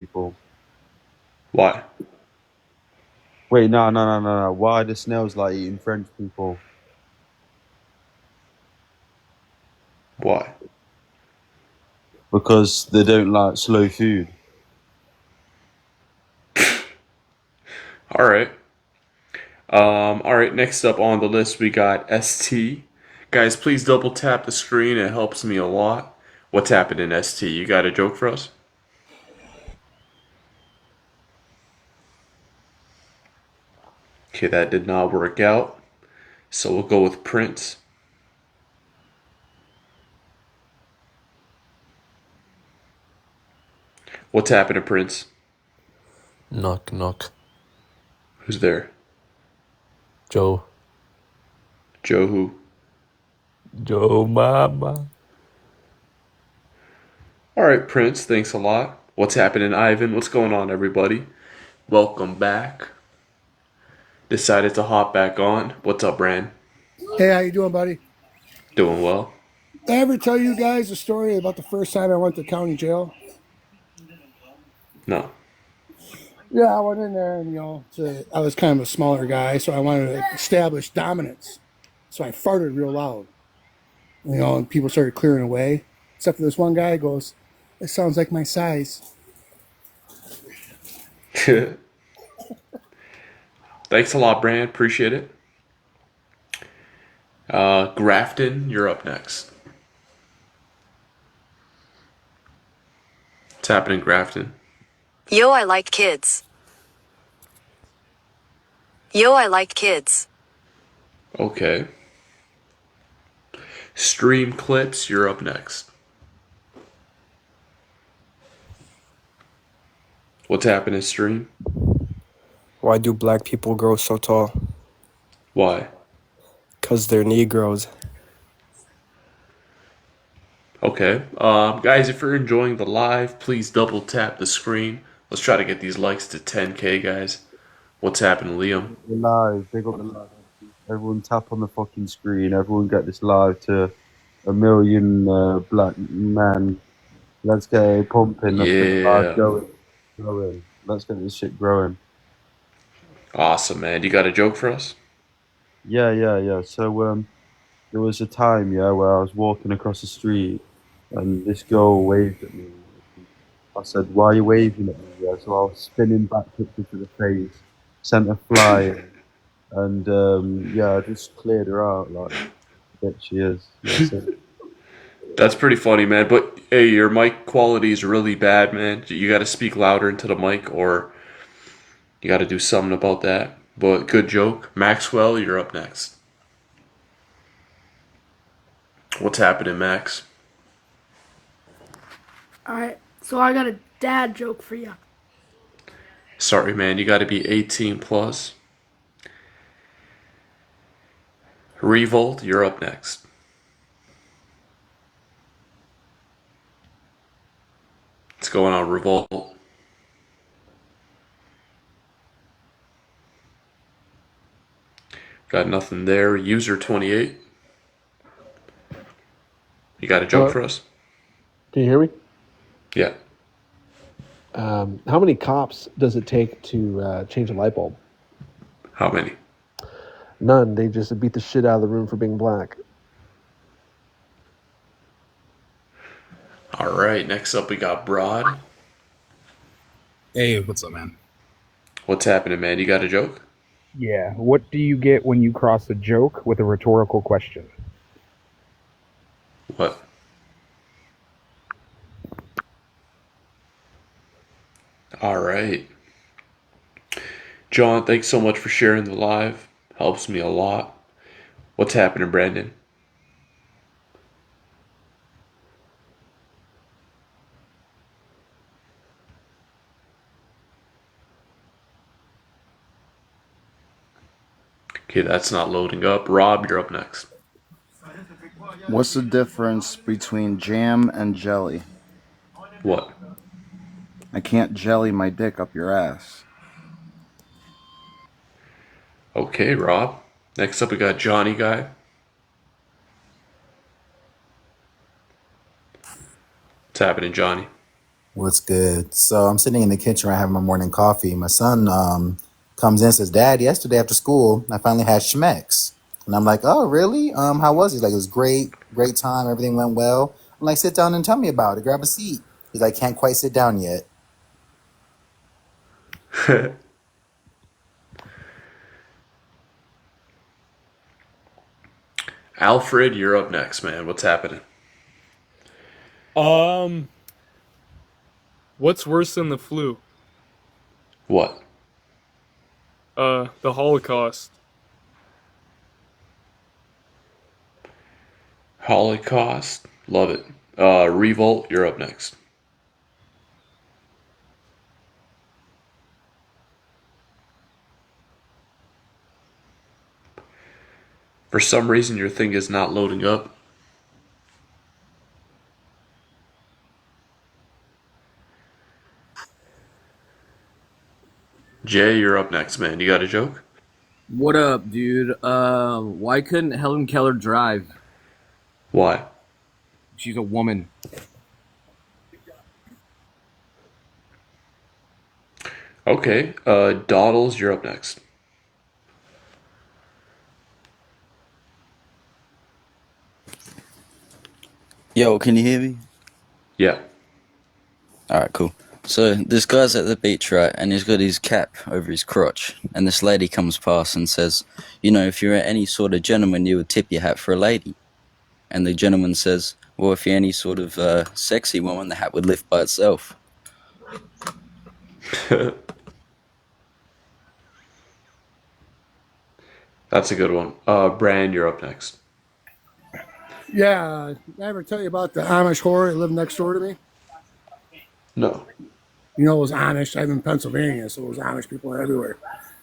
people. Why? Wait, no. Why do snails like eating French people? Why? Because they don't like slow food. All right. All right, next up on the list we got ST. Guys, please double tap the screen. It helps me a lot. What's happened in ST? You got a joke for us? Okay, that did not work out. So we'll go with Prince. What's happened to Prince? Knock, knock. Who's there? Joe. Joe who? Joe Mama. All right, Prince, thanks a lot. What's happening, Ivan? What's going on, everybody? Welcome back. Decided to hop back on. What's up, Brand? Hey, how you doing, buddy? Doing well? Did I ever tell you guys a story about the first time I went to county jail? No. Yeah, I went in there and I was kind of a smaller guy, so I wanted to establish dominance. So I farted real loud, and people started clearing away. Except for this one guy goes, "It sounds like my size." Thanks a lot, Brand. Appreciate it. Grafton, you're up next. What's happening, Grafton? Yo, I like kids. Yo, I like kids. Okay. Stream Clips, you're up next. What's happening, Stream? Why do black people grow so tall? Why? 'Cause they're Negroes. Okay. Guys, if you're enjoying the live, please double tap the screen. Let's try to get these likes to 10K, guys. What's happening, Liam? The live, big up the live. Everyone tap on the fucking screen. Everyone get this live to a million black men. Let's get it pumping. Let's get the live Yeah. going. Let's get this shit growing. Awesome, man. You got a joke for us? Yeah. So there was a time, yeah, where I was walking across the street and this girl waved at me. I said, "Why are you waving at me?" Yeah, so I was spinning back picture to the face, sent a fly, and yeah, I just cleared her out like bitch she is. That's it. That's pretty funny, man. But hey, your mic quality is really bad, man. You got to speak louder into the mic, or you got to do something about that. But good joke, Maxwell. You're up next. What's happening, Max? Alright, so I got a dad joke for you. Sorry, man. You got to be 18 plus. Revolt. You're up next. What's going on, Revolt? Got nothing there. User 28. You got a joke Hello, for us? can you hear me? Yeah. How many cops does it take to change a light bulb? How many? None. They just beat the shit out of the room for being black. All right. Next up, we got Broad. Hey, what's up, man? What's happening, man? You got a joke? Yeah. What do you get when you cross a joke with a rhetorical question? What? All right. John, thanks so much for sharing the live. Helps me a lot. What's happening, Brandon? Okay, that's not loading up. Rob, you're up next. What's the difference between jam and jelly? What? I can't jelly my dick up your ass. Okay, Rob. Next up, we got Johnny Guy. What's happening, Johnny? What's good? So I'm sitting in the kitchen right having my morning coffee. My son comes in and says, Dad, yesterday after school, I finally had Schmex. And I'm like, oh, really? How was it? He's like, it was great, great time. Everything went well. I'm like, sit down and tell me about it. Grab a seat. He's like, can't quite sit down yet. Alfred, you're up next, man. What's happening? What's worse than the flu? What? The Holocaust. Holocaust. Love it. Revolt, you're up next. For some reason, your thing is not loading up. Jay, you're up next, man. You got a joke? What up, dude? Why couldn't Helen Keller drive? Why? She's a woman. Okay. Doddles, you're up next. Yo, can you hear me? Yeah. Alright, cool. So this guy's at the beach, right, and he's got his cap over his crotch, and this lady comes past and says, you know, if you're any sort of gentleman, you would tip your hat for a lady. And the gentleman says, well, if you're any sort of sexy woman, the hat would lift by itself. That's a good one. Brand, you're up next. Yeah, did I ever tell you about the Amish whore that lived next door to me? No. You know, it was Amish. I live in Pennsylvania, so it was Amish people everywhere.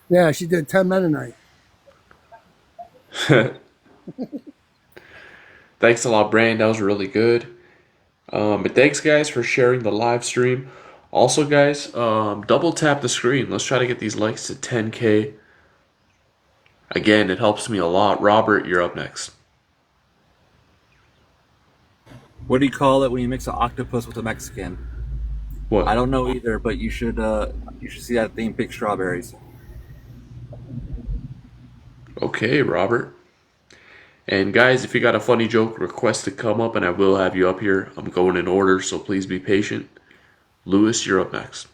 Yeah, she did 10 men a night. Thanks a lot, Brand. That was really good. But thanks, guys, for sharing the live stream. Also, guys, double tap the screen. Let's try to get these likes to 10K. Again, it helps me a lot. Robert, you're up next. What do you call it when you mix an octopus with a Mexican? What? I don't know either, but you should see that thing pick strawberries. Okay, Robert. And guys, if you got a funny joke, request to come up and I will have you up here. I'm going in order, so please be patient. Lewis, you're up next.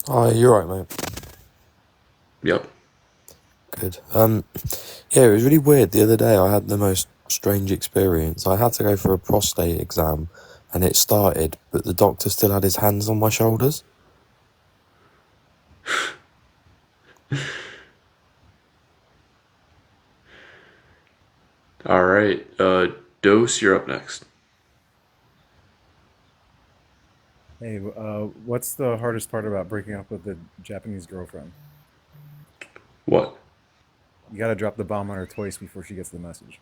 Oh, you're right, mate. Yep. Good. Yeah, it was really weird. The other day I had the most strange experience. I had to go for a prostate exam and it started, but the doctor still had his hands on my shoulders. All right. Dose, you're up next. Hey, what's the hardest part about breaking up with a Japanese girlfriend? What? You gotta drop the bomb on her twice before she gets the message.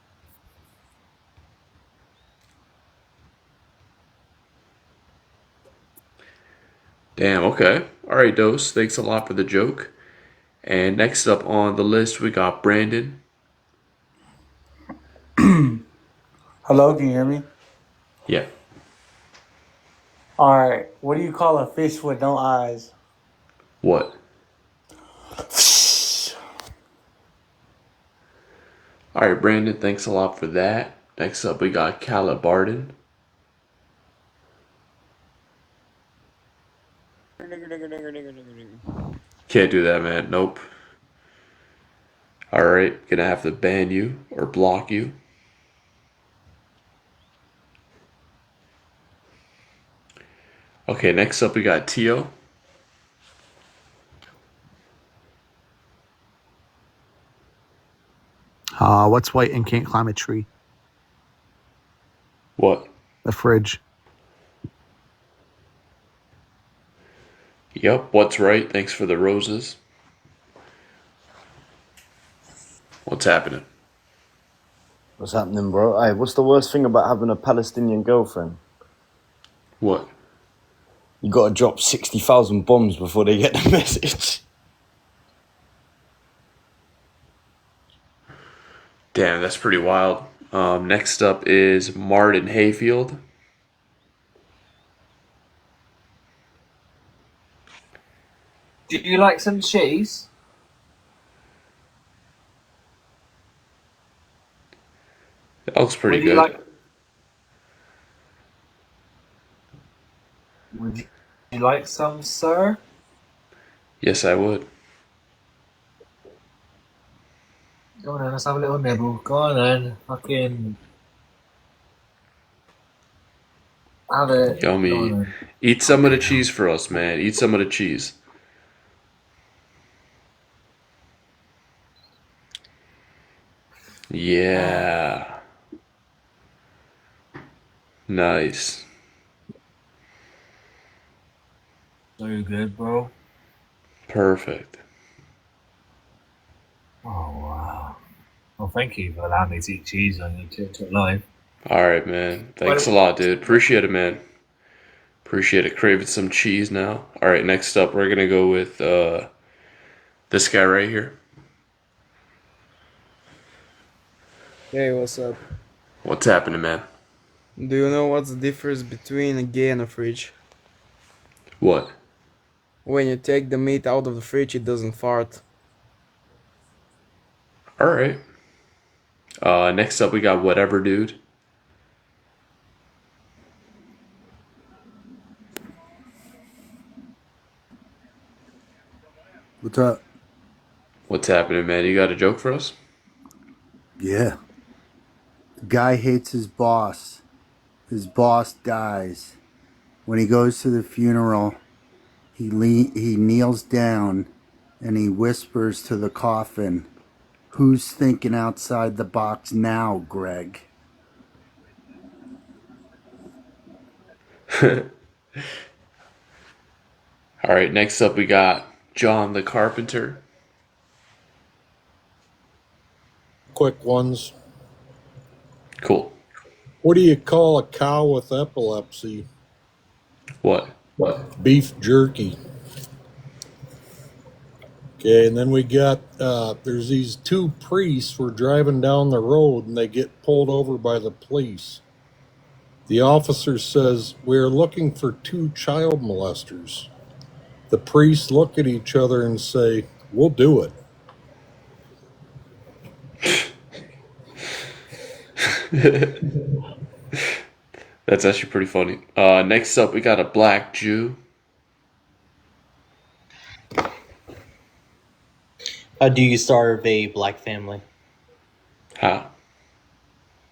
Damn, okay. All right, Dose. Thanks a lot for the joke. And next up on the list, we got Brandon. Hello, can you hear me? Yeah. All right. What do you call a fish with no eyes? What? All right, Brandon. Thanks a lot for that. Next up, we got Caleb Barden. Can't do that, man. Nope. All right, gonna have to ban you or block you. Okay, next up we got Tio. What's white and can't climb a tree? What? The fridge. Yep, what's right? Thanks for the roses. What's happening? What's happening, bro? Hey, what's the worst thing about having a Palestinian girlfriend? What? You gotta drop 60,000 bombs before they get the message. Damn, that's pretty wild. Next up is Martin Hayfield. Do you like some cheese? That looks pretty Would you good. like? Would you like some, sir? Yes, I would. Go on then, let's have a little nibble. Go on then, fucking have it. Go on Yummy. then. Eat some of the cheese for us, man. Eat some of the cheese. Yeah. Nice. So good, bro. Perfect. Oh wow. Well, thank you for allowing me to eat cheese on your TikTok live. All right, man. Thanks a lot, dude. Appreciate it, man. Appreciate it. Craving some cheese now. All right, next up, we're gonna go with this guy right here. Hey, what's up? What's happening, man? Do you know what's the difference between a gay and a fridge? What? When you take the meat out of the fridge, it doesn't fart. All right. Next up, we got whatever, dude. What's up? What's happening, man? You got a joke for us? Yeah. Guy hates his boss. His boss dies. When he goes to the funeral, he kneels down and he whispers to the coffin, "Who's thinking outside the box now, Greg?" All right, next up, we got John the Carpenter. Quick ones. Cool. What do you call a cow with epilepsy? What? Beef jerky. Okay, and then we got, there's these two priests who are driving down the road and they get pulled over by the police. The officer says, "We're looking for two child molesters." The priests look at each other and say, "We'll do it." That's actually pretty funny. Next up, we got a black Jew. How do you starve a black family? How?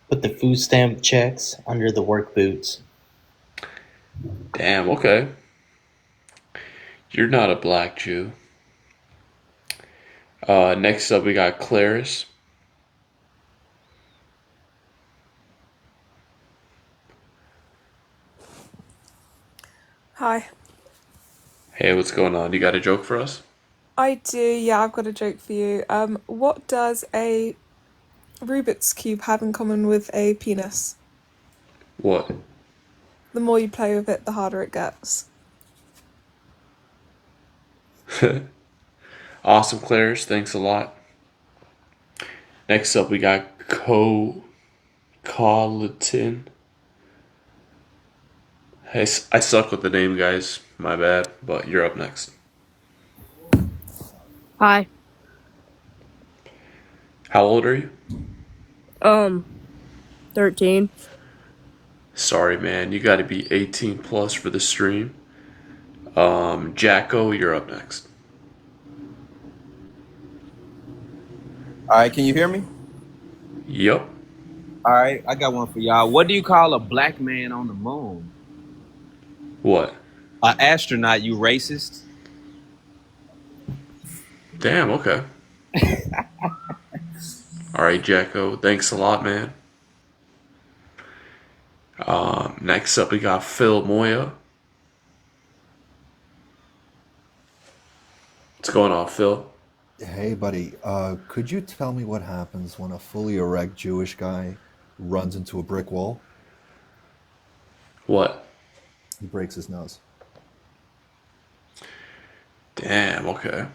Put the food stamp checks under the work boots. Damn, okay. You're not a black Jew. Next up, we got Clarice. Hi. Hey, what's going on? You got a joke for us? I do, yeah, I've got a joke for you. What does a Rubik's Cube have in common with a penis? What? The more you play with it, the harder it gets. Awesome, Clarice. Thanks a lot. Next up, we got Colleton. Hey, I suck with the name, guys. My bad, but you're up next. Hi. How old are you? 13. Sorry, man. You got to be 18 plus for the stream. Jacko, you're up next. All right, can you hear me? Yep. All right, I got one for y'all. What do you call a black man on the moon? What? An astronaut, you racist. Damn, okay. All right, Jacko. Thanks a lot, man. Next up, we got Phil Moya. What's going on, Phil? Hey, buddy. Could you tell me what happens when a fully erect Jewish guy runs into a brick wall? What? He breaks his nose. Damn, okay.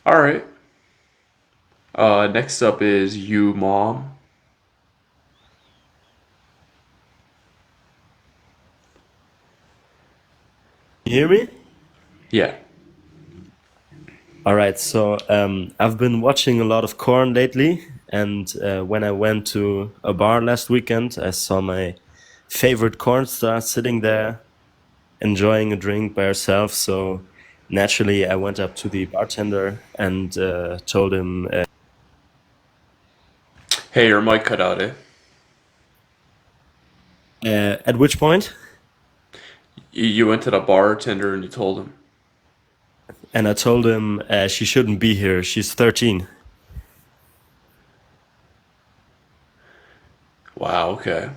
All right. Next up is you, Mom. You hear me? Yeah. All right, so I've been watching a lot of Korn lately, and when I went to a bar last weekend, I saw my favorite Korn star sitting there enjoying a drink by herself. So naturally, I went up to the bartender and told him, Hey, your mic cut out, eh? at which point, You went to the bartender and you told him. and I told him she shouldn't be here. She's 13. Wow, okay.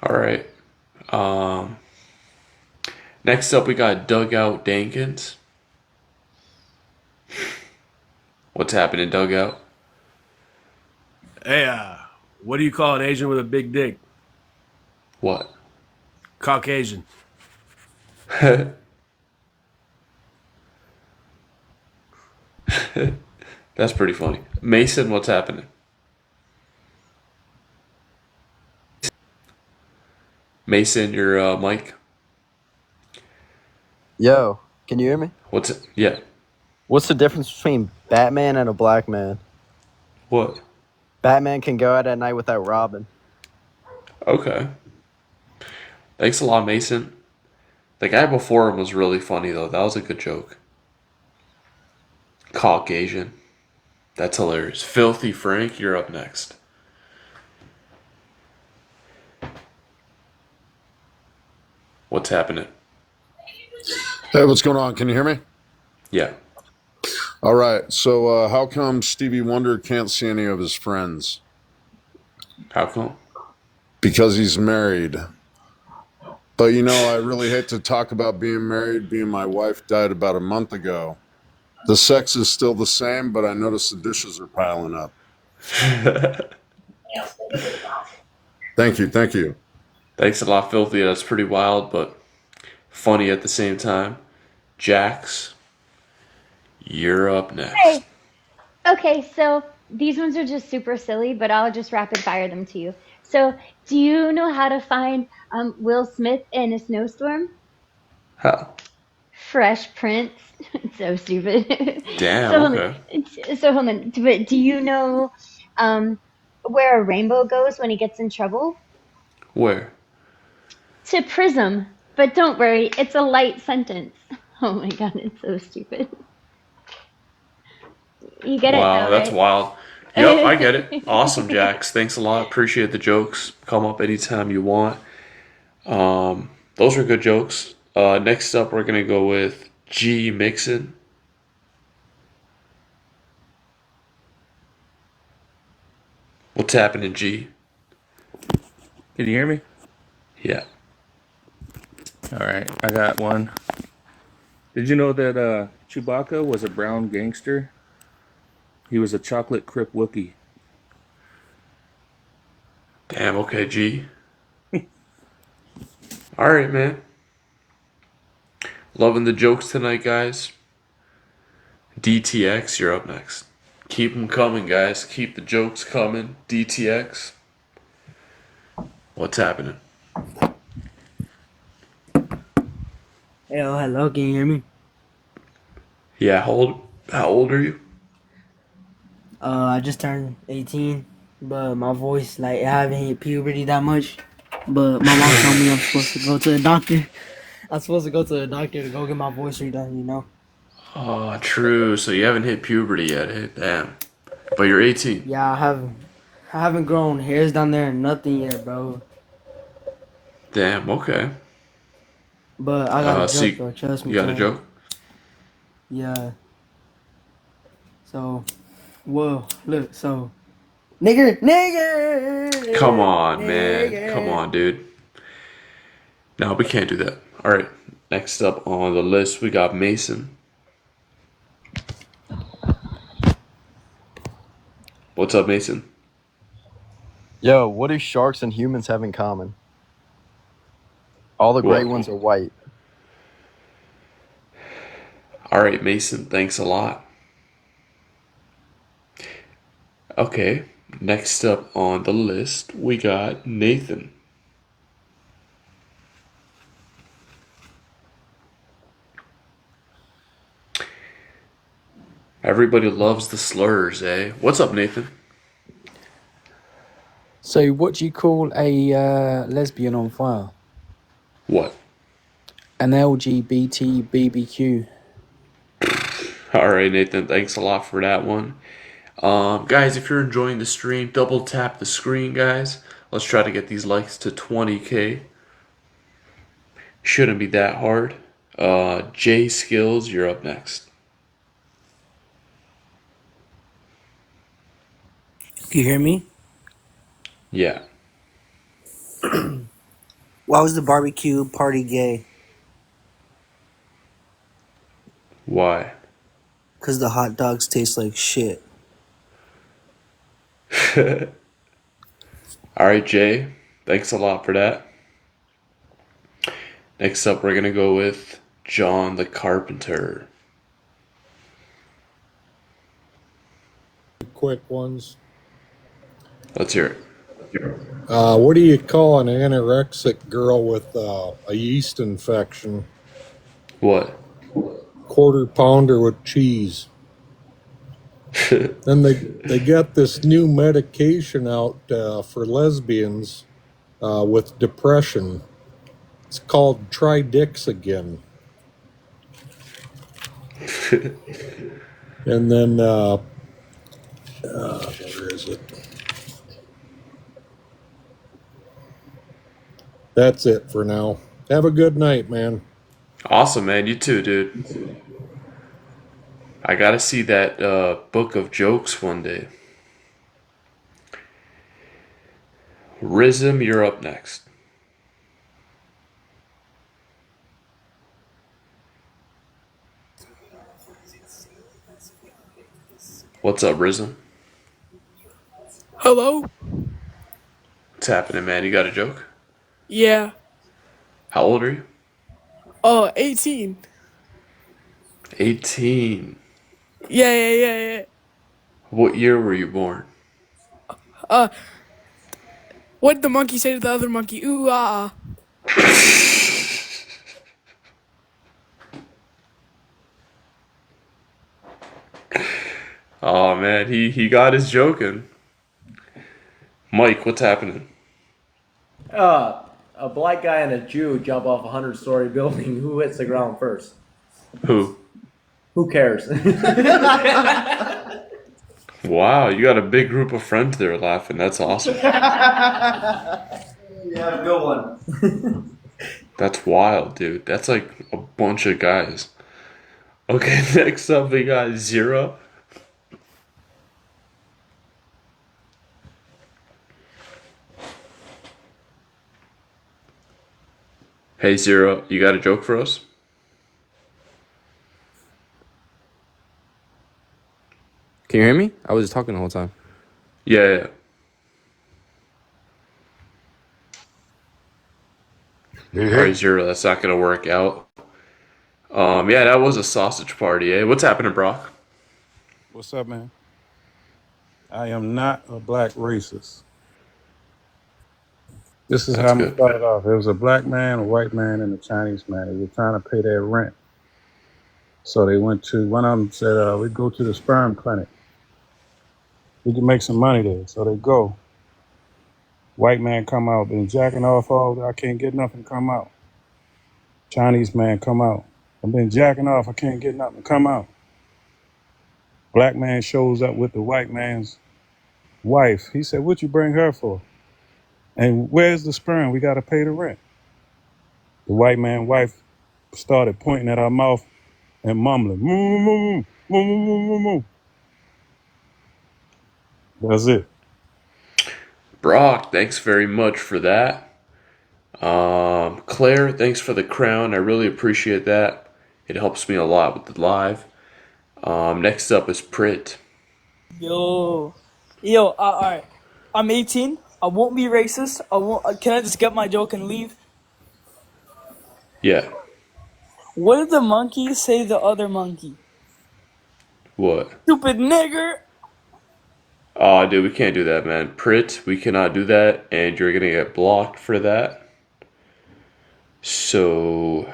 All right. Next up, we got Dugout Dankins. What's happening, Dugout? Hey, what do you call an Asian with a big dick? What? Caucasian. That's pretty funny. Mason, what's happening? Mason, your mic. Yo, can you hear me? What's it? Yeah. What's the difference between Batman and a black man? What? Batman can go out at night without robbing. Okay. Thanks a lot, Mason. The guy before him was really funny though. That was a good joke. Caucasian. That's hilarious. Filthy Frank, you're up next. What's happening? Hey, what's going on? Can you hear me? Yeah. All right. So, how come Stevie Wonder can't see any of his friends? How come? Because he's married. But you know, I really hate to talk about being married, being my wife died about a month ago. The sex is still the same, but I notice the dishes are piling up. Thank you. Thank you. Thanks a lot, Filthy. That's pretty wild, but funny at the same time. Jax, you're up next. Hey. Okay, so these ones are just super silly, but I'll just rapid fire them to you. So, do you know how to find Will Smith in a snowstorm? How? Fresh Prince. It's so stupid. Damn, so, hold okay. on. So hold on. But do you know where a rainbow goes when he gets in trouble? Where? To Prism. But don't worry, it's a light sentence. Oh my god, it's so stupid. You get it Wow, now, that's right? wild. Yep, I get it. Awesome, Jax. Thanks a lot. Appreciate the jokes. Come up anytime you want. Those are good jokes. Next up, we're going to go with G Mixon. What's happening, G? Can you hear me? Yeah. All right, I got one. Did you know that Chewbacca was a brown gangster? He was a chocolate Crip Wookiee. Damn, okay, G. Alright, man. Loving the jokes tonight, guys. DTX, you're up next. Keep them coming, guys. Keep the jokes coming. DTX. What's happening? Hello, can you hear me? Yeah, how old are you? I just turned 18, but my voice, like, I haven't hit puberty that much. But my mom told me I'm supposed to go to the doctor. I'm supposed to go to the doctor to go get my voice redone, you know? Oh, true. So you haven't hit puberty yet, eh? Damn. But you're 18. Yeah, I haven't grown hairs down there and nothing yet, bro. Damn, okay. But I got a so joke, though, trust me. You got a Tom. joke? Yeah. So, whoa, look, so. Nigger! Come on, man. Come on, dude. No, we can't do that. Alright, next up on the list, we got Mason. What's up, Mason? Yo, what do sharks and humans have in common? All the great ones are white. Alright, Mason, thanks a lot. Okay, next up on the list, we got Nathan. Everybody loves the slurs, eh? What's up, Nathan? So, what do you call a lesbian on fire? What? An LGBT BBQ. All right, Nathan. Thanks a lot for that one. Guys, if you're enjoying the stream, double tap the screen, guys. Let's try to get these likes to 20K. Shouldn't be that hard. Jay Skills, you're up next. Can you hear me? Yeah. Why was the barbecue party gay? Why? Because the hot dogs taste like shit. All right, Jay. Thanks a lot for that. Next up, we're going to go with John the Carpenter. Quick ones. Let's hear it. What do you call an anorexic girl with a yeast infection? What? Quarter pounder with cheese. Then they got this new medication out for lesbians with depression. It's called Tridix And then where is it? That's it for now. Have a good night, man. Awesome, man. You too, dude. I gotta see that book of jokes one day. Rizm, you're up next. What's up, Rizm? Hello? What's happening, man? You got a joke? Yeah. How old are you? 18. 18. Yeah. What year were you born? What did the monkey say to the other monkey? Ooh, ah. Oh man, he got his joking. Mike, what's happening? A black guy and a Jew jump off a 100-story building. Who hits the ground first? Who? Who cares? Wow, you got a big group of friends there laughing. That's awesome. Yeah, good one. That's wild, dude. That's like a bunch of guys. Okay, next up we got Zero. Hey Zero, you got a joke for us? Can you hear me? I was just talking the whole time. Yeah. Alright, Zero, that's not gonna work out. Yeah, that was a sausage party, eh? What's happening, Brock? What's up, man? I am not a black racist. This is That's how I'm gonna good. start it off. There was a black man, a white man, and a Chinese man. They were trying to pay their rent. So they went to, one of them said, we go to the sperm clinic. We can make some money there. So they go. White man come out, been jacking off all, I can't get nothing to come out. Chinese man come out. I've been jacking off, I can't get nothing to come out. Black man shows up with the white man's wife. He said, what you bring her for? And where's the sperm? We got to pay the rent. The white man wife started pointing at her mouth and mumbling, moo, moo, moo, moo, moo, moo, moo. That's it. Brock, thanks very much for that. Claire, thanks for the crown. I really appreciate that. It helps me a lot with the live. Next up is Prit. Yo, alright. I'm 18. I won't be racist. I won't. Can I just get my joke and leave? Yeah. What did the monkey say to the other monkey? What? Stupid nigger. Oh, dude, we can't do that, man. Prit, we cannot do that, and you're gonna get blocked for that. So...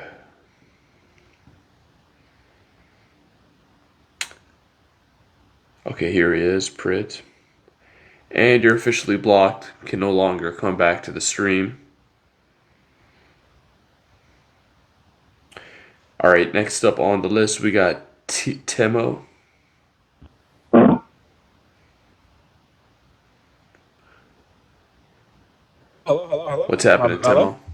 Okay, here he is, Prit. And you're officially blocked. Can no longer come back to the stream. Alright, next up on the list we got Temo. Hello. What's happening, Hello. Temo?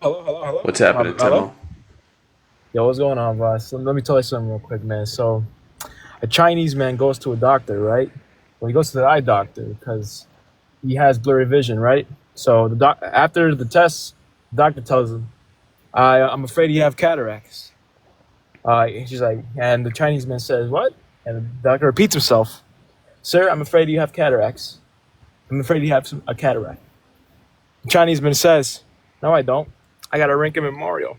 Hello, hello, hello. What's happening, Hello. Timo? Yo, what's going on, boss? Let me tell you something real quick, man. So, a Chinese man goes to a doctor, right? Well, he goes to the eye doctor because he has blurry vision, right? So after the test, the doctor tells him, "I'm afraid you have cataracts." She's like, and the Chinese man says, "What?" And the doctor repeats himself, "Sir, I'm afraid you have cataracts. I'm afraid you have a cataract." The Chinese man says, "No, I don't. I got a Lincoln Memorial."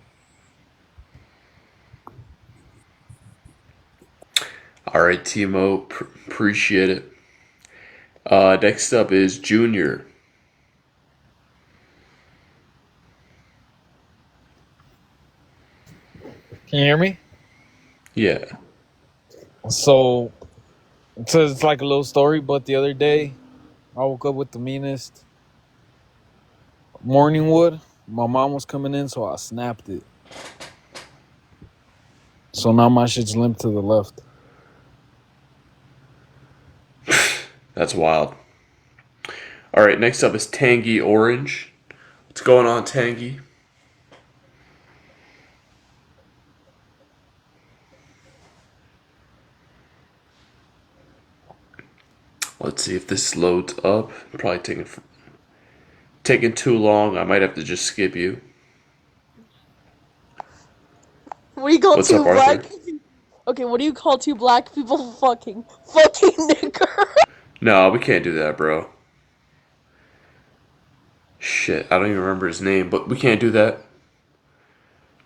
All right, Timo. Appreciate it. Next up is Junior. Can you hear me? Yeah. So it's like a little story, but the other day I woke up with the meanest morning wood. My mom was coming in, so I snapped it. So now my shit's limp to the left. That's wild. All right, next up is Tangy Orange. What's going on, Tangy? Let's see if this loads up. Probably taking too long. I might have to just skip you. What do you call What's up, two Arthur? black? Okay, what do you call two black people fucking nigger? No, we can't do that, bro. Shit, I don't even remember his name, but we can't do that.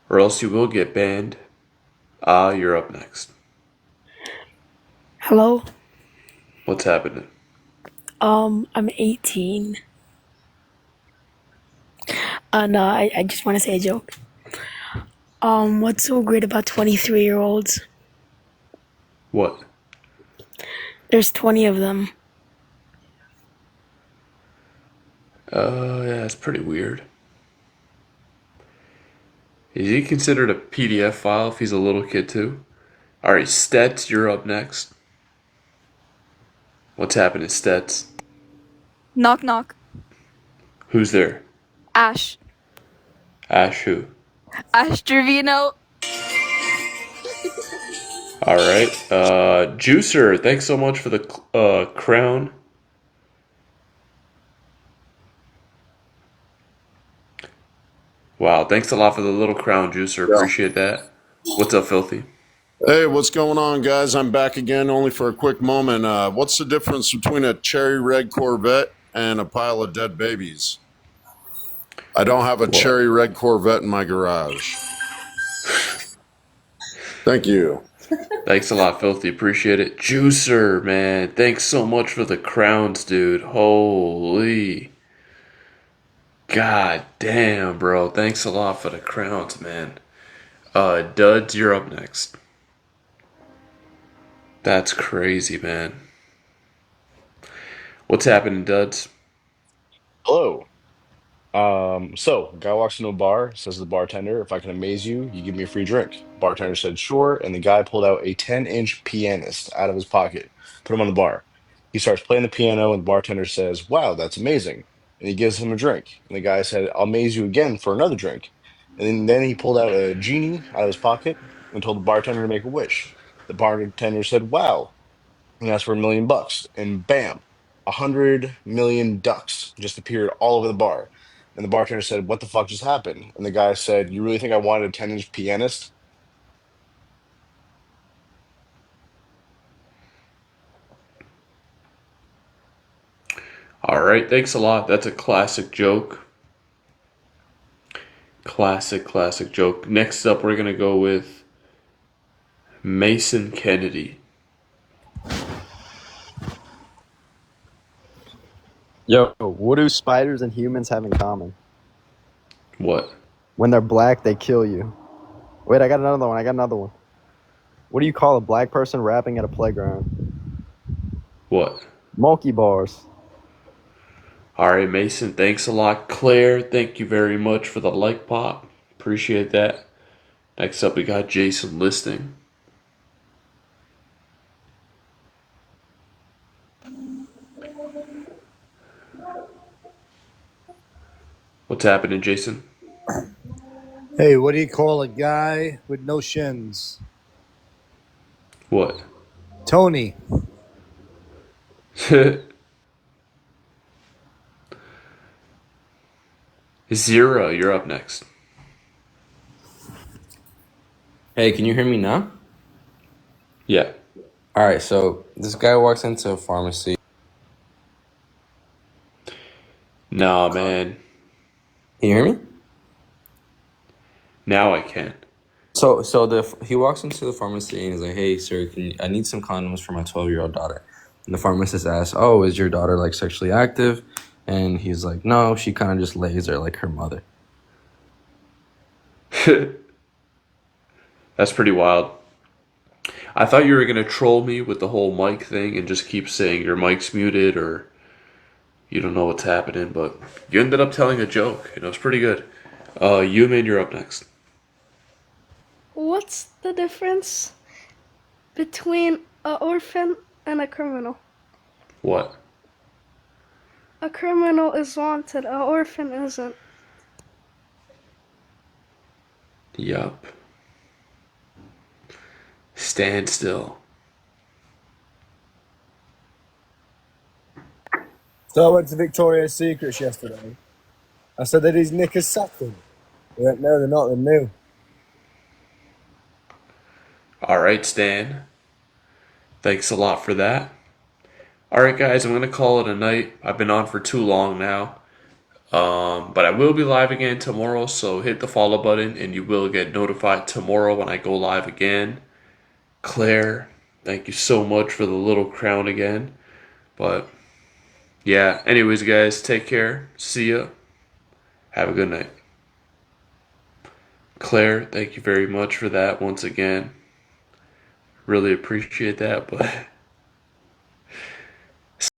Or else you will get banned. You're up next. Hello. What's happening? I'm 18. No, I just want to say a joke. What's so great about 23-year-olds? What? There's 20 of them. Yeah, it's pretty weird. Is he considered a PDF file if he's a little kid too? Alright, Stets, you're up next. What's happening, Stets? Knock knock. Who's there? Ash. Ash who? Ash Trevino. Alright, Juicer, thanks so much for the crown. Wow, thanks a lot for the little crown, Juicer. Yeah. Appreciate that. What's up, Filthy? Hey, what's going on, guys? I'm back again only for a quick moment. What's the difference between a cherry red Corvette and a pile of dead babies? I don't have a cherry red Corvette in my garage. Thank you. Thanks a lot, Filthy. Appreciate it. Juicer, man. Thanks so much for the crowns, dude. Holy. God damn, bro. Thanks a lot for the crowns, man. Duds, you're up next. That's crazy, man. What's happening, Duds? Hello. So guy walks into a bar, says to the bartender, "If I can amaze you, you give me a free drink." Bartender said, "Sure," and the guy pulled out a 10-inch pianist out of his pocket, put him on the bar. He starts playing the piano, and the bartender says, "Wow, that's amazing." And he gives him a drink. And the guy said, "I'll amaze you again for another drink." And then he pulled out a genie out of his pocket and told the bartender to make a wish. The bartender said, "Wow," and asked for $1 million. And bam, 100 million ducks just appeared all over the bar. And the bartender said, "What the fuck just happened?" And the guy said, "You really think I wanted a 10-inch pianist?" Alright, thanks a lot. That's a classic joke. Classic joke. Next up, we're going to go with Mason Kennedy. Yo, what do spiders and humans have in common? What? When they're black, they kill you. Wait, I got another one. What do you call a black person rapping at a playground? What? Monkey bars. Alright, Mason, thanks a lot. Claire, thank you very much for the like pop. Appreciate that. Next up, we got Jason Listing. What's happening, Jason? Hey, what do you call a guy with no shins? What? Tony. Zero, you're up next. Hey, can you hear me now? Yeah. All right, so this guy walks into a pharmacy. Nah, man. Can you hear me? Now I can. So he walks into the pharmacy and he's like, "Hey, sir, I need some condoms for my 12-year-old daughter." And the pharmacist asks, "Oh, is your daughter like sexually active?" And he's like, "No, she kind of just lays there like her mother." That's pretty wild. I thought you were gonna troll me with the whole mic thing and just keep saying your mic's muted or you don't know what's happening, but you ended up telling a joke, and it was pretty good. Yumin, you're up next. What's the difference between an orphan and a criminal? What? A criminal is wanted, an orphan isn't. Yup. Stand still. So I went to Victoria's Secrets yesterday. I said that these knickers satin. They went, no, they're not, they're new. Alright, Stan. Thanks a lot for that. Alright, guys, I'm going to call it a night. I've been on for too long now. But I will be live again tomorrow, so hit the follow button and you will get notified tomorrow when I go live again. Claire, thank you so much for the little crown again. But yeah, anyways, guys, take care. See ya. Have a good night. Claire, thank you very much for that once again. Really appreciate that, but